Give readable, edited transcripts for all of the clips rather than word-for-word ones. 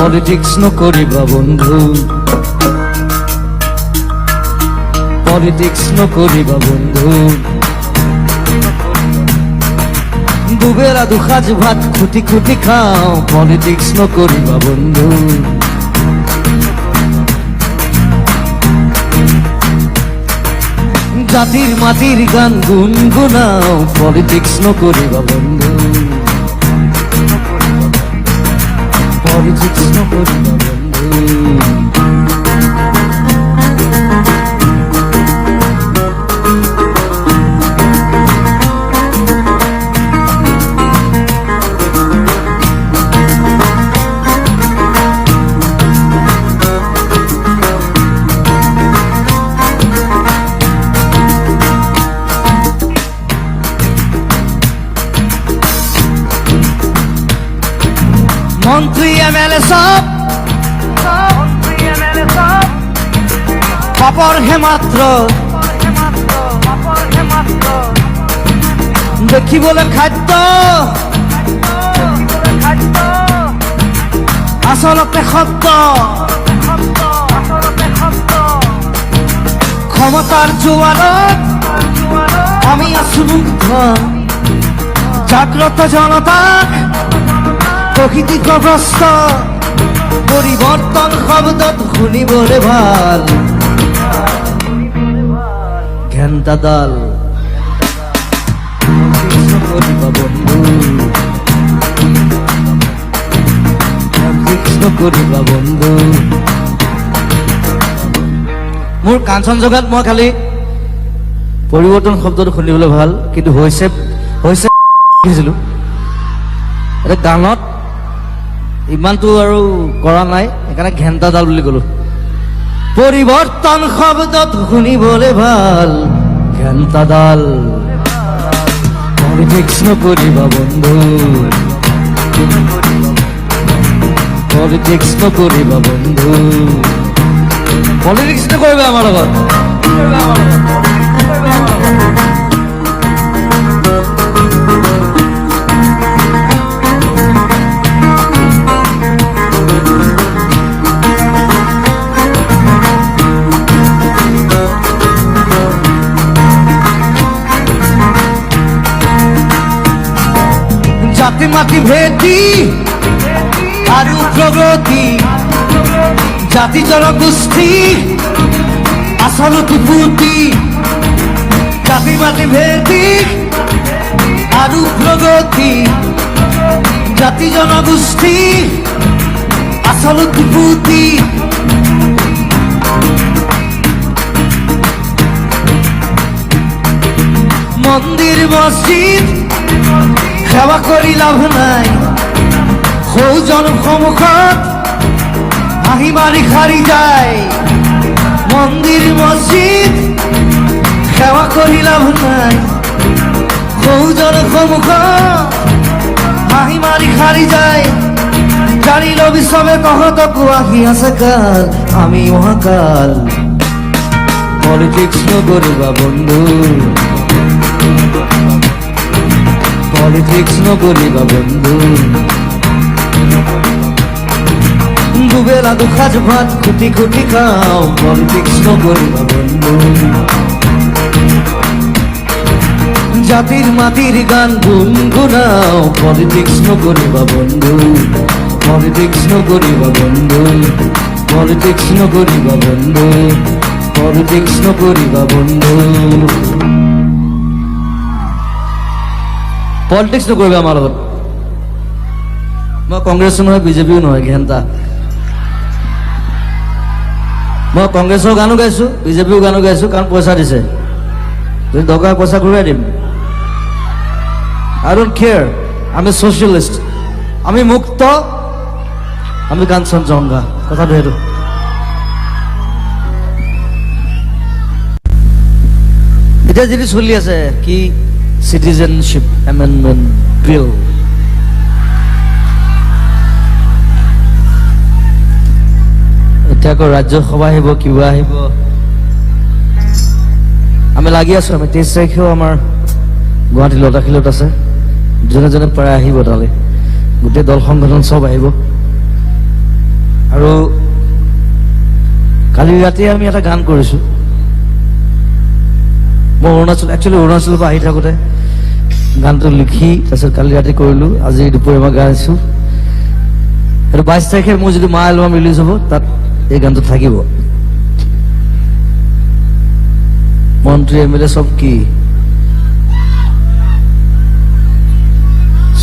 Politics নকৰিবা বন্ধু, politics নকৰিবা বন্ধু। দুবেলা দুসাঁজ ভাত খুটি খুটি খাওঁ, পলিটিক্স নকৰিবা বন্ধু। জাতির মাটির গান গুনগুনাও, পলিটিক্স নকরিবা বন্ধু, পলিটিক্স নকরিবা বন্ধু। মন্ত্রী এমএলএ সব পাপর হেমাত্র, দেখিবলে খাদ্য আসলতে সত্য। ক্ষমতার জোয়াৰত আমি আছো মুগ্ধ, জাগ্রত জনতা প্রকৃতিগ্রস্ত। পরিবর্তন শব্দত শুনিবলে ভাল, ঘেন্টা দাল নকৰিবা বন্ধু, নকৰিবা বন্ধু। মোৰ কাঞ্চনজংঘাত মই খালি পৰিৱৰ্তন শব্দটো শুনিবলৈ ভাল, কিন্তু হৈছে শিকিছিলো এটা গানত ইমানটো আৰু কৰা নাই, সেইকাৰণে ঘেন্টাডাল বুলি ক'লো। পৰিৱৰ্তন শব্দত শুনিবলে ভাল, ঘেন্টাডাল পলিটিক্স নকৰিবা বন্ধু, পলিটিক্স নকৰিবা বন্ধু, পলিটিক্স নকৰিবা আমাৰ লগত। জাতি মাটি ভেটি আৰু প্ৰগতি, জাতি জনগোষ্ঠী আচলতে পুতি। জাতি মাটি ভেটি আৰু প্ৰগতি, জাতি জনগোষ্ঠী আচলতে পুতি। মন্দিৰ মছজিদ সেৱা কৰি লাভ নাই, সৌজন সন্মুখত হাঁহি মাৰি সাৰি যায়। মন্দিৰ মছজিদ সেৱা কৰি লাভ নাই, সৌজন সন্মুখত হাঁহি মাৰি সাৰি যায়। জানি লবি চবে তহঁতকো আহি আছে কাল, আমি মহাকাল। পলিটিক্স নকৰিবা বন্ধু, পলিটিক্স নকৰিবা বন্ধু। দুবেলা দুসাঁজ ভাত খুটি খুটি খাওঁ, পলিটিক্স নকৰিবা বন্ধু। জাতির মাটির গান গুনগুনাও, পলিটিক্স নকৰিবা বন্ধু, পলিটিক্স নকৰিবা বন্ধু, পলিটিক্স নকৰিবা বন্ধু, পলিটিক্স নকৰিবা বন্ধু। পলিটিক্স নকৰিবা আমাৰ লগত। মই কংগ্ৰেছো নহয়, বিজেপিও নহয়, ঘেন্টা। মই কংগ্ৰেছৰ গানো গাইছো, বিজেপিও গানো গাইছো, কাৰণ পইচা দিছে। যদি দৰকাৰ পইচা ঘূৰাই দিম। I don't care. আমি ছ'চিয়েলিষ্ট, আমি মুক্ত, আমি কাঞ্চনজংঘা। কথাটো সেইটো। এতিয়া যিটো চলি আছে কি citizenship amendment bill, এতিয়া আকৌ ৰাজ্যসভা আহিব, কিবা আহিব, আমি লাগি আছো। আমি 23 তাৰিখেও আমাৰ গুৱাহাটী লতাশিলত আছে, যোনে যোনে পাৰে আহিব তালৈ, গোটেই দল সংগঠন চব আহিব। আৰু কালি ৰাতি আমি এটা গান কৰিছোঁ। মই একচুৱেলি অৰুণাচলৰ পৰা আহি থাকোঁতে গানটো লিখি তাৰপিছত কালি ৰাতি কৰিলোঁ, আজি দুপৰীয়া মই গাইছোঁ। এইটো 22 তাৰিখে মোৰ যিটো মা এলবাম ৰিলিজ হ'ব তাত এই গানটো থাকিব। মন্ত্ৰী MLA চব কি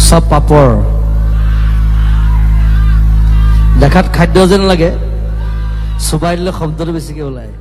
চব পাপৰ, দেখাত খাদ্য যেন লাগে, চোবাই দিলে শব্দটো বেছিকে ওলায়।